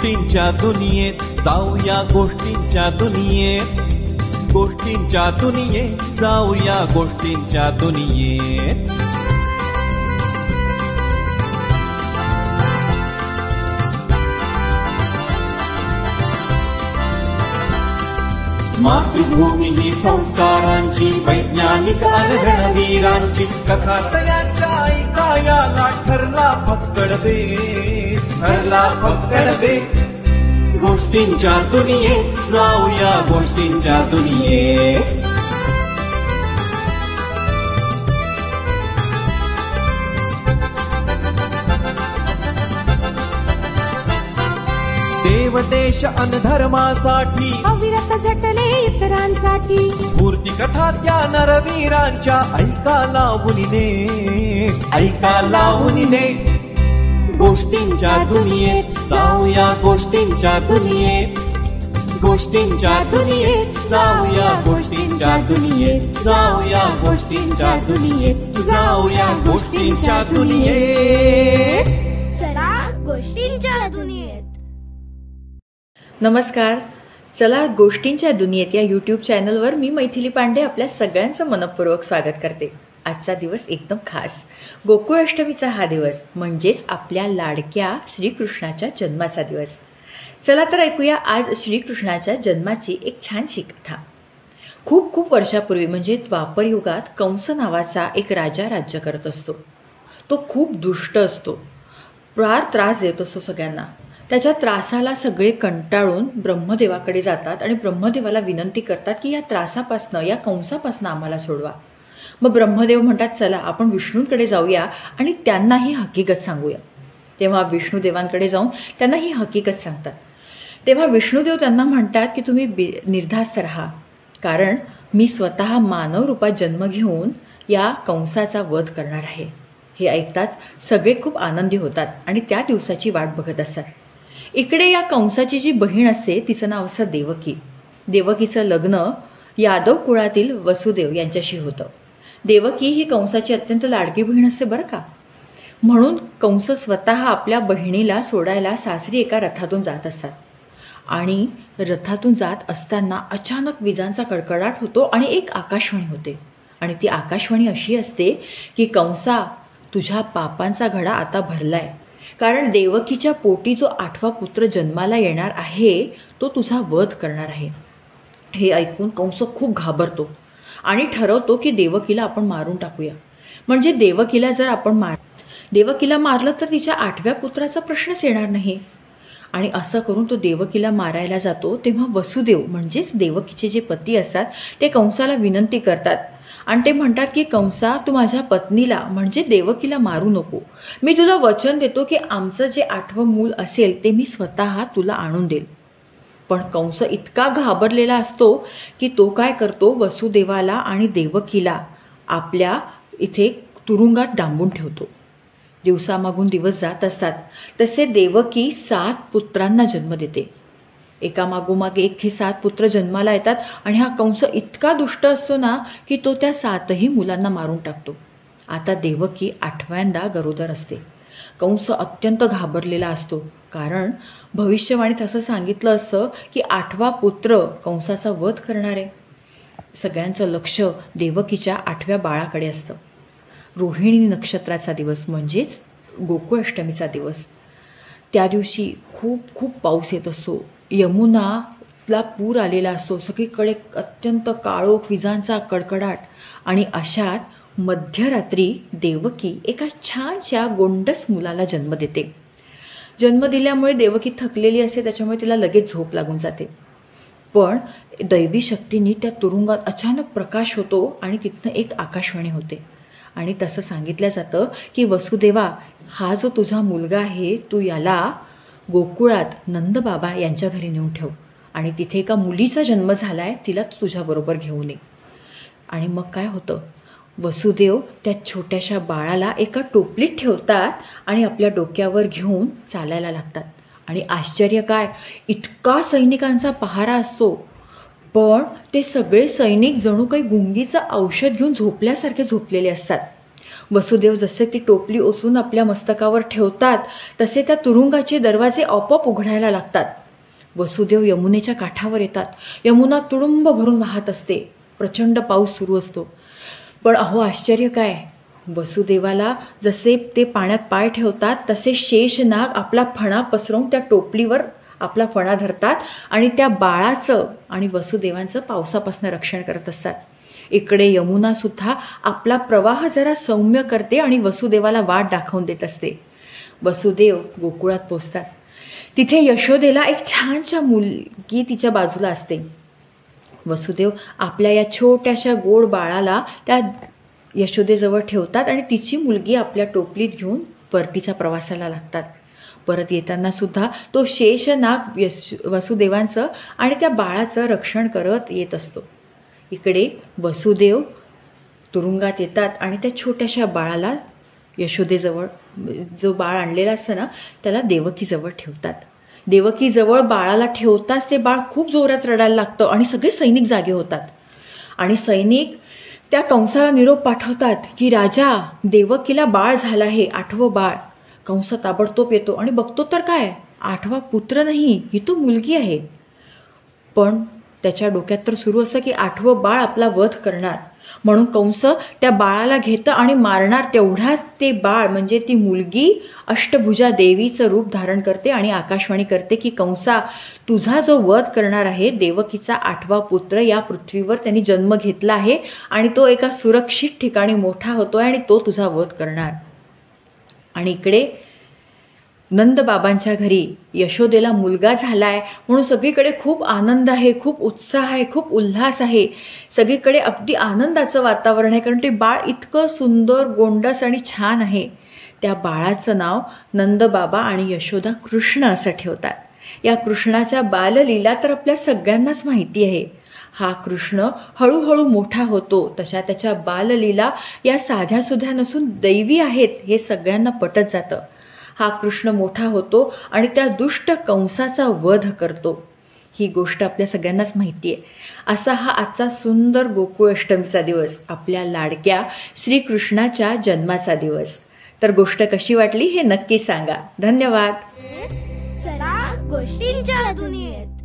गोष्टींच्या दुनियेत जाऊया, गोष्टींच्या दुनियेत, गोष्टींच्या दुनियेत जाऊया, गोष्टींच्या दुनियेत. मातृभूमी ही संस्कारांची, वैज्ञानिक रणवीरांची कथा तयांच्या ऐकायाला ठरला फक्कड बेस, ठरला फक्कड बेस. गोष्टींच्या दुनियेत जाऊया, गोष्टींच्या दुनियेत. देव देश अन धर्मासाठी अविरत झटले इतरांसाठी, स्फूर्ती कथा त्या नरवीरांच्या ऐका लावून ऐका लावून. गोष्टींच्या दुनियेत जाऊया, गोष्टींच्या दुनियेत, गोष्टींच्या दुनियेत जाऊया, गोष्टींच्या दुनियेत जाऊया, गोष्टींच्या दुनियेत जाऊया, गोष्टींच्या दुनियेत. चला गोष्टींच्या दुनियेत. नमस्कार. चला गोष्टींच्या दुनियेत या यूट्यूब चॅनलवर मी मैथिली पांडे आपल्या सगळ्यांचं मनपूर्वक स्वागत करते. आजचा दिवस एकदम खास, गोकुळाष्टमीचा हा दिवस म्हणजेच आपल्या लाडक्या श्रीकृष्णाच्या जन्माचा दिवस. चला तर ऐकूया आज श्रीकृष्णाच्या जन्माची एक छानशी कथा. खूप खूप वर्षापूर्वी म्हणजे द्वापर युगात कंस नावाचा एक राजा राज्य करत असतो. तो खूप दुष्ट असतो, फार त्रास देत असतो सगळ्यांना. त्याच्या त्रासाला सगळे कंटाळून ब्रह्मदेवाकडे जातात आणि ब्रह्मदेवाला विनंती करतात की या त्रासापासनं, या कंसापासनं आम्हाला सोडवा. मग ब्रह्मदेव म्हणतात चला आपण विष्णूंकडे जाऊया आणि त्यांना ही हकीकत सांगूया. तेव्हा विष्णुदेवांकडे जाऊन त्यांना ही हकीकत सांगतात. तेव्हा विष्णुदेव त्यांना म्हणतात की तुम्ही निर्धास्त राहा, कारण मी स्वतः मानव रूपात जन्म घेऊन या कंसाचा वध करणार आहे. हे ऐकताच सगळे खूप आनंदी होतात आणि त्या दिवसाची वाट बघत असतात. इकडे या कंसाची जी बहीण असते तिचं नाव असतं देवकी. देवकीचं लग्न यादव कुळातील वसुदेव यांच्याशी होतं. देवकी ही कंसाची अत्यंत लाडकी बहीण असते बरं का. म्हणून कंस स्वतः आपल्या बहिणीला सोडायला सासरी एका रथातून जात असतात आणि रथातून जात असताना अचानक विजांचा कडकडाट होतो आणि एक आकाशवाणी होते. आणि ती आकाशवाणी अशी असते की कंसा, तुझ्या पापांचा घडा आता भरलाय, कारण देवकीच्या पोटी जो 8वा पुत्र जन्माला येणार आहे तो तुझा वध करणार आहे. हे ऐकून कंस खूप घाबरतो आणि ठरवतो की देवकीला आपण मारून टाकूया. म्हणजे देवकीला जर आपण देवकीला मारलं तर तिच्या 8व्या पुत्राचा प्रश्नच येणार नाही. आणि असं करून तो देवकीला मारायला जातो. तेव्हा वसुदेव म्हणजेच देवकीचे जे पती असतात ते कंसाला विनंती करतात आणि ते म्हणतात की कंसा, तू माझ्या पत्नीला म्हणजे देवकीला मारू नको. मी तुला वचन देतो की आमचं जे 8वं मूल असेल ते मी स्वतः तुला आणून देईल. पण कंस इतका घाबरलेला असतो की तो काय करतो, वसुदेवाला आणि देवकीला आपल्या इथे तुरुंगात डांबून ठेवतो. दिवसामागून दिवस जात असतात तसे देवकी 7 पुत्रांना जन्म देते. एकामागोमाग एक हे 7 पुत्र जन्माला येतात आणि हा कंस इतका दुष्ट असतो ना की तो त्या 7ही मुलांना मारून टाकतो. आता देवकी 8व्यांदा गरोदर असते. कंस अत्यंत घाबरलेला असतो, कारण भविष्यवाणीत असं सांगितलं असतं की 8वा पुत्र कंसाचा वध करणार आहे. सगळ्यांचं लक्ष देवकीच्या 8व्या बाळाकडे असतं. रोहिणी नक्षत्राचा दिवस म्हणजेच गोकुळाष्टमीचा दिवस. त्या दिवशी खूप खूप पाऊस येत असतो. यमुनाला पूर आलेला असतो. सगळीकडे अत्यंत काळोख, विजांचा कडकडाट. आणि अशात मध्यरात्री देवकी एका छानशा गोंडस मुलाला जन्म देते. जन्म दिल्यामुळे देवकी थकलेली असते, त्याच्यामुळे तिला लगेच झोप लागून जाते. पण दैवी शक्तींनी त्या तुरुंगात अचानक प्रकाश होतो आणि तिथनं एक आकाशवाणी होते. आणि तसं सांगितलं जातं की वसुदेवा, हा जो तुझा मुलगा आहे तू याला गोकुळात नंदबाबा यांच्या घरी नेऊन ठेव आणि तिथे एका मुलीचा जन्म झाला आहे, तिला तू तुझ्याबरोबर घेऊन ये. आणि मग काय होतं, वसुदेव त्या छोट्याशा बाळाला एका टोपलीत ठेवतात आणि आपल्या डोक्यावर घेऊन चालायला लागतात. आणि आश्चर्य काय, इतका सैनिकांचा पहारा असतो, पण ते सगळे सैनिक जणू काही गुंगीचं औषध घेऊन झोपल्यासारखे झोपलेले असतात. वसुदेव जसे ती टोपली ओसून आपल्या मस्तकावर ठेवतात तसे त्या तुरुंगाचे दरवाजे आपोआप उघडायला लागतात. वसुदेव यमुनेच्या काठावर येतात. यमुना तुडुंब भरून वाहत असते. प्रचंड पाऊस सुरू असतो. पण अहो आश्चर्य काय, वसुदेवाला जसे ते पाण्यात पाय ठेवतात तसे शेषनाग आपला फणा पसरवून त्या टोपलीवर आपला फणा धरतात आणि त्या बाळाचं आणि वसुदेवांचं पावसापासून रक्षण करत असतात. इकडे यमुना सुद्धा आपला प्रवाह जरा सौम्य करते आणि वसुदेवाला वाट दाखवून देत असते. वसुदेव गोकुळात पोचतात. तिथे यशोदेला एक छानशा मुलगी तिच्या बाजूला असते. वसुदेव आपल्या या छोट्याशा गोड बाळाला त्या यशोदेजवळ ठेवतात आणि तिची मुलगी आपल्या टोपलीत घेऊन परतीच्या प्रवासाला लागतात. परत येताना सुद्धा तो शेषनाग वसुदेवांचं आणि त्या बाळाचं रक्षण करत येत असतो. इकडे वसुदेव तुरुंगात येतात आणि त्या छोट्याशा बाळाला यशोदेजवळ, जो बाळ आणलेला असतं ना, त्याला देवकीजवळ ठेवतात. देवकीजवळ बाळाला ठेवताच ते बाळ खूप जोरात रडायला लागतं आणि सगळे सैनिक जागे होतात. आणि सैनिक त्या कंसाला निरोप पाठवतात की राजा, देवकीला बाळ झालं आहे, 8वं बाळ. कंस ताबडतोब येतो आणि बघतो तर काय, 8वा पुत्र नाही, ही तो मुलगी आहे. पण त्याच्या डोक्यात तर सुरू असं की 8वं बाळ आपला वध करणार. म्हणून कंस त्या बाळाला घेतं आणि मारणार. तेवढ्यात ते बाळ म्हणजे ती मुलगी अष्टभुजा देवीचं रूप धारण करते आणि आकाशवाणी करते की कंसा, तुझा जो वध करणार आहे, देवकीचा 8वा पुत्र या पृथ्वीवर त्यांनी जन्म घेतला आहे आणि तो एका सुरक्षित ठिकाणी मोठा होतोय आणि तो तुझा वध करणार. आणि इकडे नंदबाबांच्या घरी यशोदेला मुलगा झालाय म्हणून सगळीकडे खूप आनंद आहे, खूप उत्साह आहे, खूप उल्हास आहे. सगळीकडे अगदी आनंदाचं वातावरण आहे, कारण ते बाळ इतकं सुंदर, गोंडस आणि छान आहे. त्या बाळाचं नाव नंदबाबा आणि यशोदा कृष्ण असं ठेवतात. या कृष्णाच्या बाललीला तर आपल्या सगळ्यांनाच माहिती आहे. हा कृष्ण हळूहळू मोठा होतो, तशा त्याच्या बाललीला या साध्यासुध्या नसून दैवी आहेत हे सगळ्यांना पटत जातं. हा कृष्ण मोठा होतो आणि त्या दुष्ट कंसाचा वध करतो. ही गोष्ट आपल्या सगळ्यांनाच माहिती आहे. असा हा आजचा सुंदर गोकुळ अष्टमीचा दिवस, आपल्या लाडक्या श्रीकृष्णाच्या जन्माचा दिवस. तर गोष्ट कशी वाटली हे नक्की सांगा. धन्यवाद. चला गोष्टींच्या दुनियेत.